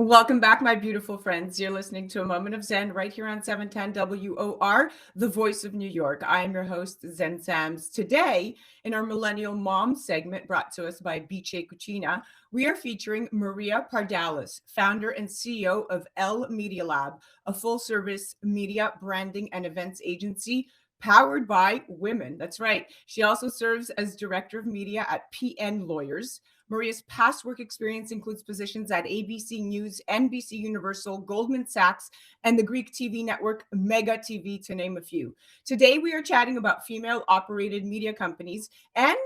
Welcome back, my beautiful friends. You're listening to A Moment of Zen right here on 710 WOR, the voice of New York. I am your host, Zen Sams. Today, in our Millennial Moms segment brought to us by Biche Cucina, we are featuring Maria Pardalis, founder and CEO of Elle Media Lab, a full-service media, branding, and events agency powered by women. That's right. She also serves as director of media at PN Lawyers. Maria's past work experience includes positions at ABC News, NBC Universal, Goldman Sachs, and the Greek TV network Mega TV, to name a few. Today, we are chatting about female operated media companies and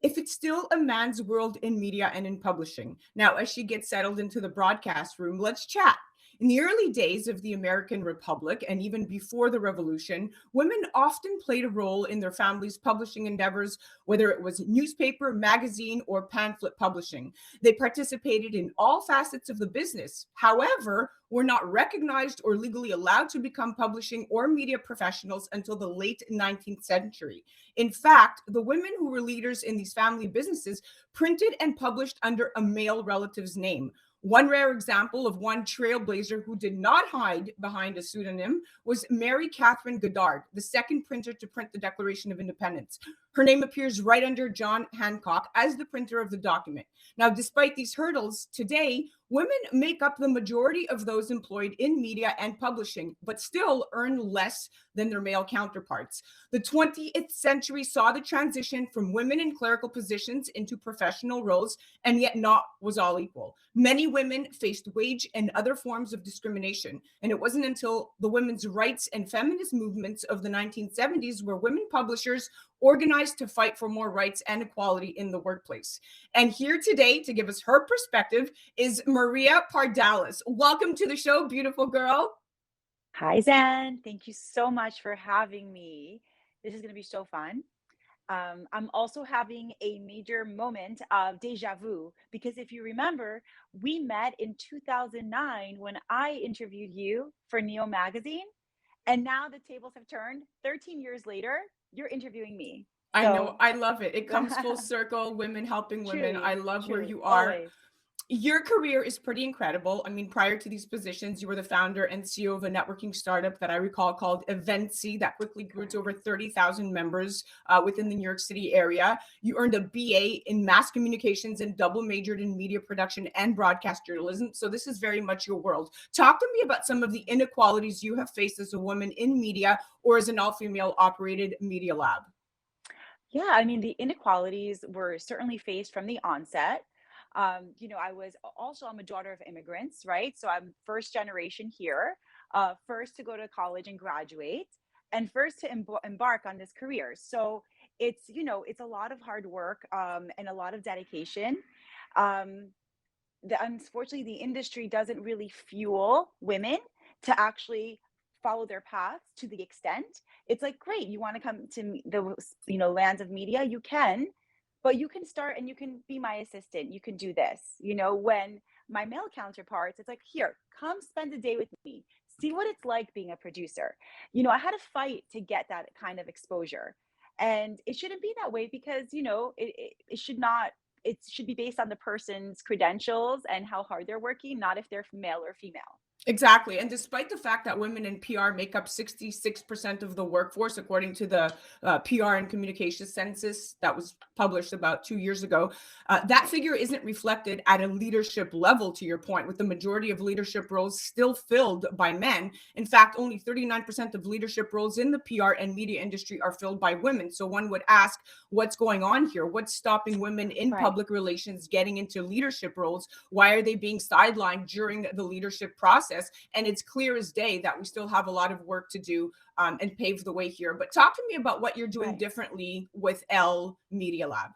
if it's still a man's world in media and in publishing. Now, as she gets settled into the broadcast room, let's chat. In the early days of the American Republic, and even before the Revolution, women often played a role in their families' publishing endeavors, whether it was newspaper, magazine, or pamphlet publishing. They participated in all facets of the business. However, were not recognized or legally allowed to become publishing or media professionals until the late 19th century. In fact, the women who were leaders in these family businesses printed and published under a male relative's name. One rare example of one trailblazer who did not hide behind a pseudonym was Mary Catherine Goddard, the second printer to print the Declaration of Independence. Her name appears right under John Hancock as the printer of the document. Now, despite these hurdles, today, women make up the majority of those employed in media and publishing, but still earn less than their male counterparts. The 20th century saw the transition from women in clerical positions into professional roles, and yet not was all equal. Many women faced wage and other forms of discrimination, and it wasn't until the women's rights and feminist movements of the 1970s where women publishers organized to fight for more rights and equality in the workplace. And here today to give us her perspective is Maria Pardalis. Welcome to the show, beautiful girl. Hi, Zan. Thank you so much for having me. This is going to be so fun. I'm also having a major moment of deja vu because if you remember, we met in 2009 when I interviewed you for Neo Magazine. And now the tables have turned. 13 years later, you're interviewing me. I know, So, I love it. It comes full circle, women helping women. I truly, love where truly, you are. always. Your career is pretty incredible. I mean, prior to these positions, you were the founder and CEO of a networking startup that I recall called Eventsy that quickly grew to Correct. over 30,000 members within the New York City area. You earned a BA in mass communications and double majored in media production and broadcast journalism. So this is very much your world. Talk to me about some of the inequalities you have faced as a woman in media or as an all-female operated media lab. Yeah, I mean, the inequalities were certainly faced from the onset. I'm a daughter of immigrants, right? So I'm first generation here, first to go to college and graduate, and first to embark on this career. So it's a lot of hard work and a lot of dedication. Um, Unfortunately, the industry doesn't really fuel women to actually follow their paths to the extent. It's like, great, you want to come to the lands of media, you can, but you can start and you can be my assistant, you can do this. When my male counterparts, it's like, here, come spend a day with me, see what it's like being a producer. I had to fight to get that kind of exposure, and it shouldn't be that way because it should not, it should be based on the person's credentials and how hard they're working, not if they're male or female. Exactly. And despite the fact that women in PR make up 66% of the workforce, according to the PR and communications census that was published about 2 years ago, that figure isn't reflected at a leadership level, to your point, with the majority of leadership roles still filled by men. In fact, only 39% of leadership roles in the PR and media industry are filled by women. So one would ask, what's going on here? What's stopping women in Right, public relations getting into leadership roles? Why are they being sidelined during the leadership process? And it's clear as day that we still have a lot of work to do and pave the way here. But talk to me about what you're doing right. differently with Elle Media Lab.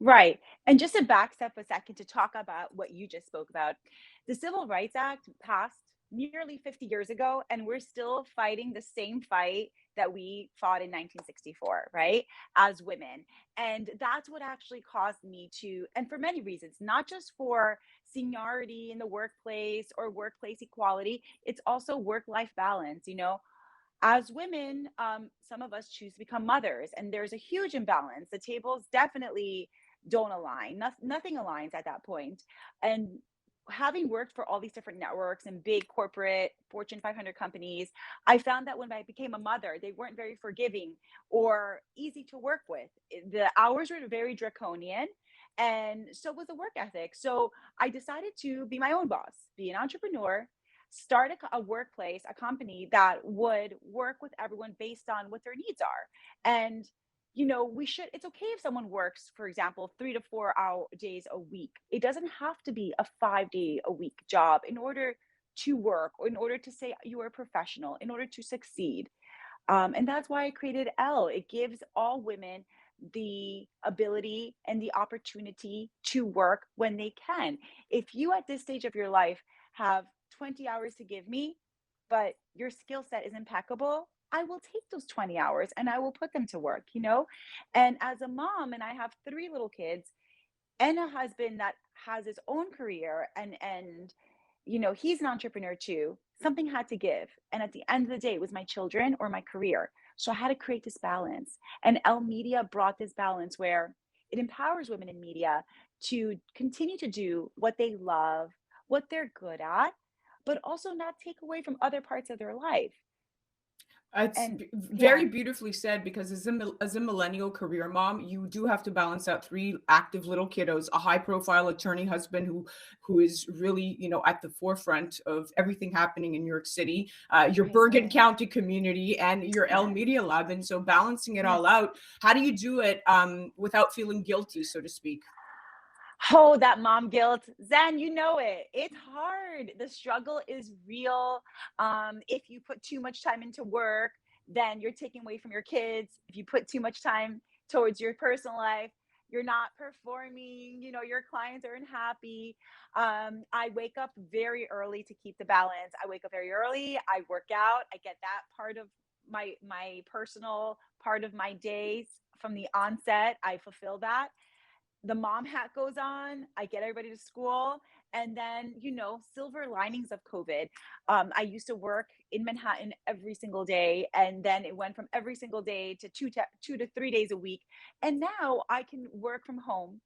Right. And just to back step a second to talk about what you just spoke about, the Civil Rights Act passed nearly 50 years ago, and we're still fighting the same fight that we fought in 1964, right? As women. And that's what actually caused me to, and for many reasons, not just for seniority in the workplace or workplace equality, it's also work life balance. As women, some of us choose to become mothers, and there's a huge imbalance. The tables definitely don't align. Nothing aligns at that point. And having worked for all these different networks and big corporate Fortune 500 companies, I found that when I became a mother, they weren't very forgiving or easy to work with. The hours were very draconian, and so was the work ethic. So I decided to be my own boss, be an entrepreneur, start a workplace, a company that would work with everyone based on what their needs are. And it's okay if someone works, for example, 3 to 4 hour days a week. It doesn't have to be a 5 day a week job in order to work, or in order to say you are a professional, in order to succeed. And that's why I created Elle. It gives all women the ability and the opportunity to work when they can. If you at this stage of your life have 20 hours to give me, but your skill set is impeccable, I will take those 20 hours and I will put them to work. And as a mom, and I have 3 little kids, and a husband that has his own career, and he's an entrepreneur too. Something had to give, and at the end of the day, it was my children or my career. So I had to create this balance, and Elle Media brought this balance where it empowers women in media to continue to do what they love, what they're good at, but also not take away from other parts of their life. It's And yeah. very beautifully said, because as a millennial career mom, you do have to balance out three active little kiddos, a high profile attorney husband who is really, at the forefront of everything happening in New York City, your Right, Bergen right. County community, and your Elle Yes, Media Lab. And so balancing it yes. all out, how do you do it without feeling guilty, so to speak? Oh, that mom guilt. Zen, you know it. It's hard. The struggle is real. If you put too much time into work, then you're taking away from your kids. If you put too much time towards your personal life, you're not performing. Your clients are unhappy. I wake up very early to keep the balance. I wake up very early. I work out. I get that part of my personal part of my days from the onset. I fulfill that. The mom hat goes on. I get everybody to school. And then, silver linings of COVID. I used to work in Manhattan every single day. And then it went from every single day to 2 to 3 days a week. And now I can work from home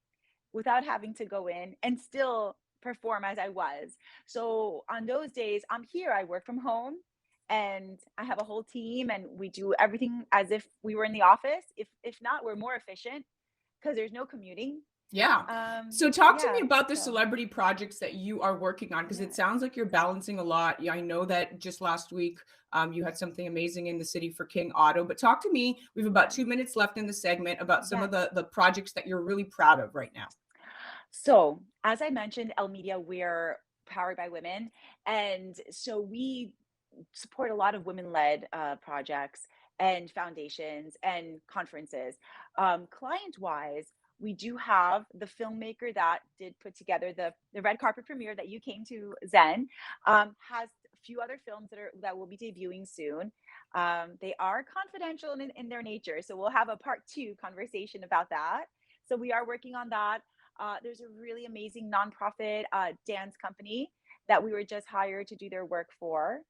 without having to go in and still perform as I was. So on those days, I'm here. I work from home and I have a whole team, and we do everything as if we were in the office. If not, we're more efficient because there's no commuting. Yeah. So talk to me Yeah, about the so celebrity projects that you are working on, because it yeah, sounds like you're balancing a lot. Yeah, I know that just last week you had something amazing in the city for King Otto. But talk to me. We have about yeah, 2 minutes left in the segment about some of yes. the projects that you're really proud of right now. So as I mentioned, Elle Media, we're powered by women. And so we support a lot of women-led projects and foundations and conferences. Client-wise, we do have the filmmaker that did put together the red carpet premiere that you came to, Zen, has a few other films that will be debuting soon. They are confidential in their nature, so we'll have a part 2 conversation about that. So we are working on that. There's a really amazing nonprofit dance company that we were just hired to do their work for.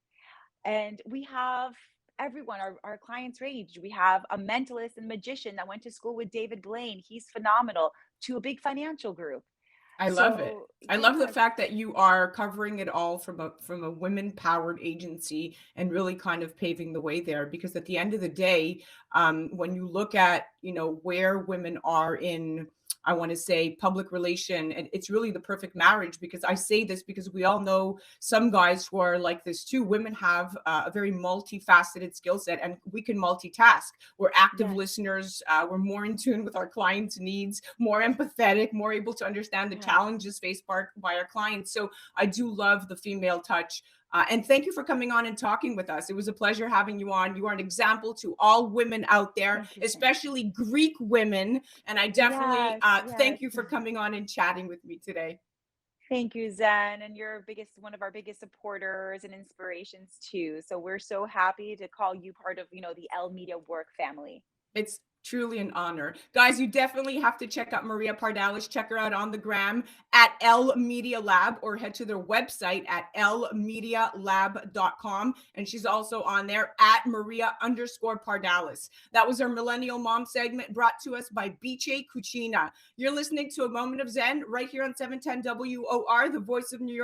And we have everyone, our clients range. We have a mentalist and magician that went to school with David Blaine. He's phenomenal, to a big financial group. I love it. So, I love the yes, fact that you are covering it all from a women powered agency and really kind of paving the way there. Because at the end of the day, when you look at where women are in, I want to say, public relation, and it's really the perfect marriage. Because I say this because we all know some guys who are like this too. Women have a very multifaceted skill set, and we can multitask. We're active yes, listeners. We're more in tune with our clients' needs, more empathetic, more able to understand the yes. challenges faced by our clients. So I do love the female touch. And thank you for coming on and talking with us. It was a pleasure having you on. You are an example to all women out there, Thank you, Zen. especially Greek women. And I definitely Yes, yes. thank you for coming on and chatting with me today. Thank you, Zen. And you're one of our biggest supporters and inspirations too. So we're so happy to call you part of, the Elle Media work family. It's Truly an honor. Guys, you definitely have to check out Maria Pardalis. Check her out on the gram at Elle Media Lab, or head to their website at ellemedialab.com. And she's also on there at Maria_Pardalis. That was our Millennial Mom segment, brought to us by Biche Cucina. You're listening to A Moment of Zen right here on 710 WOR, the voice of New York.